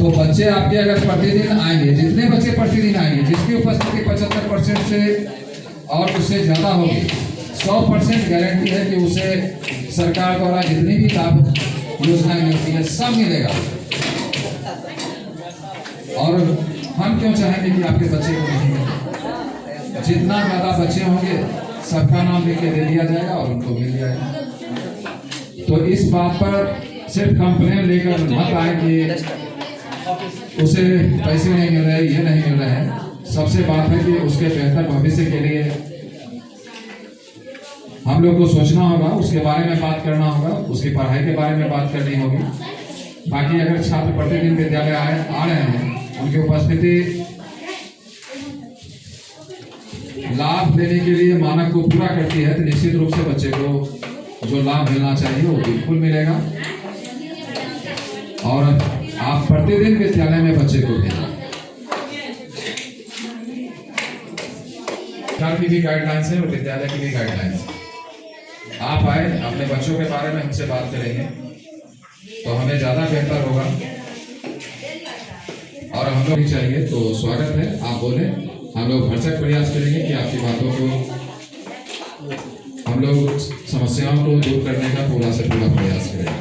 तो बच्चे आपके अगर प्रतिदिन आएंगे, जितने बच्चे प्रतिदिन आएंगे, जिसकी उपस्थिति 75% से और उससे ज़्यादा होगी, 100% गारंटी है कि उसे सरकार द्वारा जितनी भी लाभ योजनाएं मिलती है सब मिलेगा। और हम क्यों चाहेंगे कि आपके बच्चे को नहीं मिले? जितना ज़्यादा बच्चे होंगे सबका नाम लिख के दे दिया जाएगा और उनको मिल जाएगा। तो इस बात पर सिर्फ कंप्लेन लेकर मत आए कि उसे पैसे नहीं मिल रहे, ये नहीं मिल रहे हैं। सबसे बात है कि उसके बेहतर भविष्य के लिए हम लोग को सोचना होगा, उसके बारे में बात करना होगा, उसकी पढ़ाई के बारे में बात करनी होगी। बाकी अगर छात्र प्रतिदिन विद्यालय आ रहे हैं, उनकी उपस्थिति लाभ देने के लिए मानक को पूरा करती है, तो निश्चित रूप से बच्चे को जो लाभ मिलना चाहिए वो बिल्कुल मिलेगा। और आप प्रतिदिन विद्यालय में बच्चे को भेजें। सरकार की भी गाइडलाइंस है और विद्यालय की भी गाइडलाइंस है। आप आए, अपने बच्चों के बारे में हमसे बात करेंगे तो हमें ज़्यादा बेहतर होगा। और हम लोग भी चाहिए तो स्वागत है, आप बोले, हम लोग भरसक प्रयास करेंगे कि आपकी बातों को, हम लोग समस्याओं को दूर करने का पूरा से पूरा प्रयास करेंगे।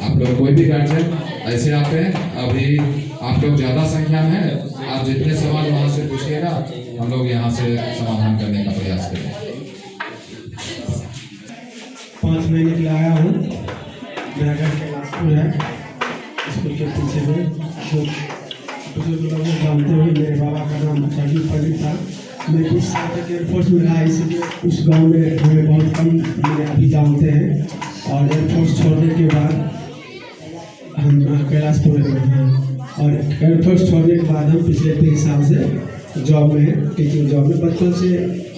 आप लोग कोई भी गार्जियन ऐसे आते हैं, अभी आप लोग ज़्यादा संख्या में हैं, आप जितने सवाल वहाँ से पूछिएगा, हम लोग यहाँ से समाधान करने का प्रयास करेंगे। 5 महीने के लिए आया हूँ। मेरा घर कैलाशपुर है। स्कूल के पीछे में बुजुर्ग लोग जानते हुए मेरे बाबा का नाम अचार्य पंडित था। मैं 20 साल तक एयरफोर्स में रहा, इसलिए उस गांव में हमें बहुत कम मेरे अभी जानते हैं। और एयरफोर्स छोड़ने के बाद हम कैलाशपुर में हैं। और एयरफोर्स छोड़ने के बाद हम पिछले 3 साल से जॉब में हैं, टीचिंग जॉब में। बचपन से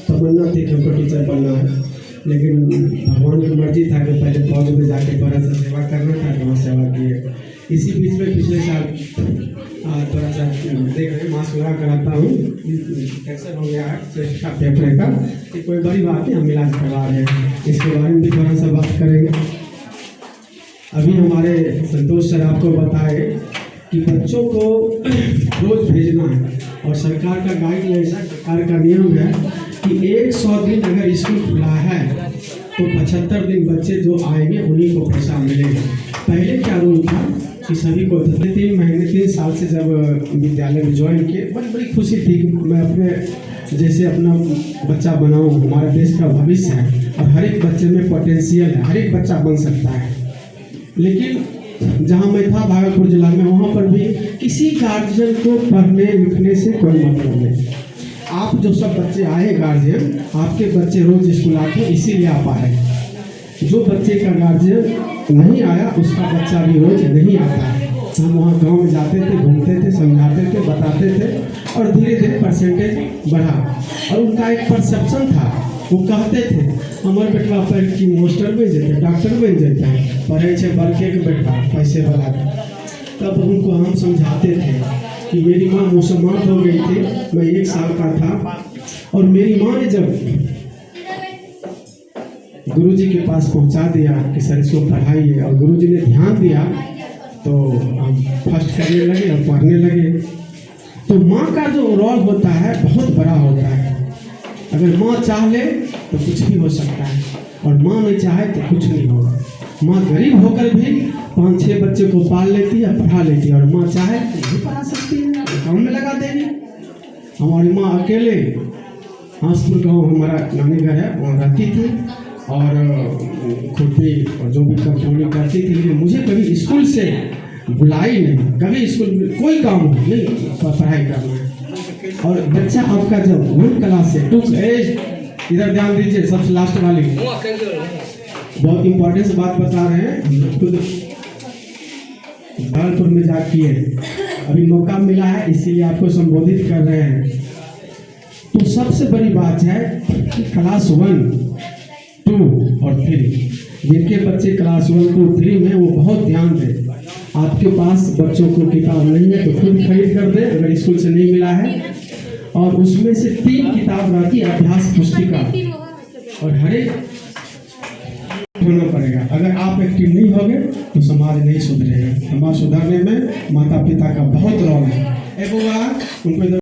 तमन्ना थी कि हमको टीचर बनना है, लेकिन भगवान की मर्जी था कि पहले फौज में जाके थोड़ा सा सेवा करना था, तो वहाँ सेवा किए। इसी बीच में पिछले साल थोड़ा सा देख रहे मास्क लगा कराता हूँ, कैसे हो गया है का पेपर का, कि कोई बड़ी बात नहीं, हम इलाज करवा रहे हैं। इसके बारे में भी थोड़ा सा बात करेंगे। अभी हमारे संतोष सर आपको बताए कि बच्चों को रोज भेजना है, और सरकार का गाइडलाइंस है, सरकार का नियम है कि 100 दिन अगर स्कूल खुला है तो 75 दिन बच्चे जो आएंगे उन्हीं को पैसा मिलेगा। पहले क्या रूल था कि सभी को 3 साल से जब विद्यालय में ज्वाइन किए, बड़ी खुशी थी कि मैं अपने जैसे अपना बच्चा बनाऊँ। हमारे देश का भविष्य है और हर एक बच्चे में पोटेंशियल है, हर एक बच्चा बन सकता है। लेकिन जहाँ मैं था भागलपुर जिला में, वहाँ पर भी किसी गार्जियन को पढ़ने लिखने से कोई मतलब नहीं। आप जो सब बच्चे आए गार्जियन, आपके बच्चे रोज स्कूल आते हैं, इसीलिए आप आए। जो बच्चे का गार्जियन नहीं आया उसका बच्चा भी रोज नहीं आता है। हम वहाँ गांव में जाते थे, घूमते थे, समझाते थे, बताते थे, और धीरे धीरे परसेंटेज बढ़ा। और उनका एक परसेप्शन था, वो कहते थे हमारे बेटवा पढ़ के मास्टर बन जाते, डॉक्टर बन जाते हैं, पढ़े छे बड़के के बेटा पैसे वाला। तब उनको हम समझाते थे कि मेरी माँ मुसलमान हो गई थी, मैं 1 साल का था, और मेरी माँ ने जब गुरुजी के पास पहुंचा दिया कि सर इसको पढ़ाइए, और गुरुजी ने ध्यान दिया तो हम फर्स्ट करने लगे और पढ़ने लगे। तो माँ का जो रोल होता है बहुत बड़ा होता है। अगर माँ चाह ले तो कुछ भी हो सकता है, और माँ नहीं चाहे तो कुछ नहीं होगा। माँ गरीब होकर भी 5-6 बच्चे को पाल लेती है, पढ़ा लेती है, और माँ चाहे तो नहीं पढ़ा सकती है, काम में लगा देगी। हमारी माँ अकेले हांसपुर गाँव हमारा नानी घर है, वहाँ रहती थी, और खुरपी और जो भी कंपनी करती थी। लेकिन मुझे कभी स्कूल से बुलाई नहीं, कभी स्कूल में कोई काम नहीं, पढ़ाई करना है। और बच्चा आपका जब 1 क्लास से 2 इधर ध्यान दीजिए, सबसे लास्ट वाली बहुत इंपॉर्टेंट बात बता रहे हैं। हम खुद भागलपुर में जाके अभी मौका मिला है, इसीलिए आपको संबोधित कर रहे हैं। तो सबसे बड़ी बात है कि क्लास 1, 2 और 3, जिनके बच्चे क्लास 1, 2, 3 में, वो बहुत ध्यान दें। आपके पास बच्चों को किताब नहीं है तो खुद खरीद कर दें, अगर स्कूल से नहीं मिला है। और उसमें से 3 किताब रहती है अभ्यास पुस्तिका, और हर एक होना पड़ेगा। अगर आप एक्टिव नहीं होंगे तो समाज नहीं सुधरेगा। समाज सुधारने में माता पिता का बहुत रोल है। ए बुआ उनको इधर